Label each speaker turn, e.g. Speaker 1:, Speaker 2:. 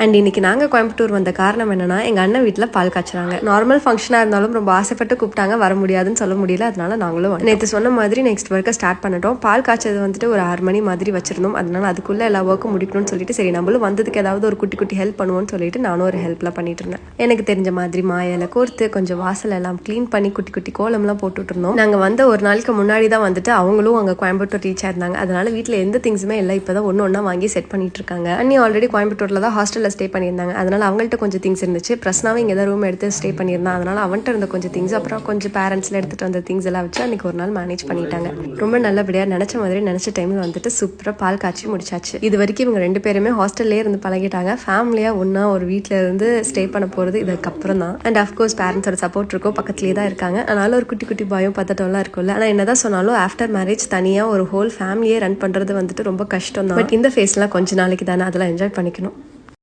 Speaker 1: And இன்னைக்கு நாங்கள் கோயம்புத்தூர் வந்த காரணம் என்னன்னா எங்கள் அண்ணன் வீட்டில் பால் காய்ச்சுறாங்க. நார்மல் ஃபங்க்ஷனாக இருந்தாலும் ரொம்ப ஆசைப்பட்டு கூப்பிட்டாங்க, வர முடியாதுன்னு சொல்ல முடியல. அதனால நாங்களும் நேற்று சொன்ன மாதிரி நெக்ஸ்ட் ஒர்க்கை ஸ்டார்ட் பண்ணிட்டோம். பால் காய்ச்சது வந்துட்டு ஒரு 6 மணி மாதிரி வச்சிருந்தோம். அதனால அதுக்குள்ளே எல்லா ஒர்க்கும் முடிக்கணும்னு சொல்லிட்டு சரி நம்மளும் வந்ததுக்கு ஏதாவது ஒரு குட்டி குட்டி ஹெல்ப் பண்ணுவோம்னு சொல்லிட்டு நானும் ஒரு ஹெல்ப்லாம் பண்ணிட்டு இருந்தேன். எனக்கு தெரிஞ்ச மாதிரி மாயில கோர்த்து கொஞ்சம் வாசல் எல்லாம் க்ளீன் பண்ணி குட்டி குட்டி கோலம்லாம் போட்டுட்டு இருந்தோம். நாங்கள் வந்த ஒரு நாளைக்கு முன்னாடி தான் வந்துட்டு அவங்களும் அங்கே கோயம்புத்தூர் ரீச் ஆயிருந்தாங்க. அதனால வீட்டில் எந்த திங்ஸுமே இல்லை, இப்போ தான் ஒன்று ஒன்றா வாங்கி செட் பண்ணிட்டு இருக்காங்க. அண்ணி ஆல்ரெடி கோயம்புத்தூரில் தான் ஹாஸ்டலில் ஸ்டே பண்ணியிருந்தாங்க. அதனால அவங்கள்ட்ட கொஞ்சம் திங்ஸ் இருந்துச்சு. பிரஸ்னாவும் இங்கே தான் ரூம் எடுத்து ஸ்டே பண்ணியிருந்தான். அதனால அவன்கிட்ட இருந்த கொஞ்சம் திங்ஸ் அப்புறம் கொஞ்சம் பேரண்ட்ஸில் எடுத்துகிட்டு வந்த திங்ஸ் எல்லாம் வச்சு அன்றைக்கி ஒரு நாள் மேனேஜ் பண்ணிட்டாங்க. ரொம்ப நல்லபடியாக நினச்ச மாதிரி நினச்ச டைமில் வந்துட்டு சூப்பராக பால் காய்ச்சி முடிச்சாச்சு. இது வரைக்கும் இவங்க 2 பேருமே ஹாஸ்டல்லே இருந்து பழகிட்டாங்க. ஃபேமிலியாக ஒன்றா ஒரு வீட்டில் இருந்து ஸ்டே பண்ண போகிறது இதுக்கப்புறம் தான். அண்ட் அஃப்கோர்ஸ் பேரண்ட்ஸோட சப்போர்ட் இருக்கும், பக்கத்துலேயே தான் இருக்காங்க. அதனால ஒரு குட்டி குட்டி பயம் பத்தட்டம்லாம் இருக்கும்ல. ஆனால் என்னதான் சொன்னாலும் ஆஃப்டர் மேரேஜ் தனியாக ஒரு ஹோல் ஃபேமிலியே ரன் பண்ணுறது வந்துட்டு ரொம்ப கஷ்டம் தான். பட் இந்த ஃபேஸ்லாம் கொஞ்ச நாளைக்கு தானே, அதெல்லாம் என்ஜாய் பண்ணிக்கணும்.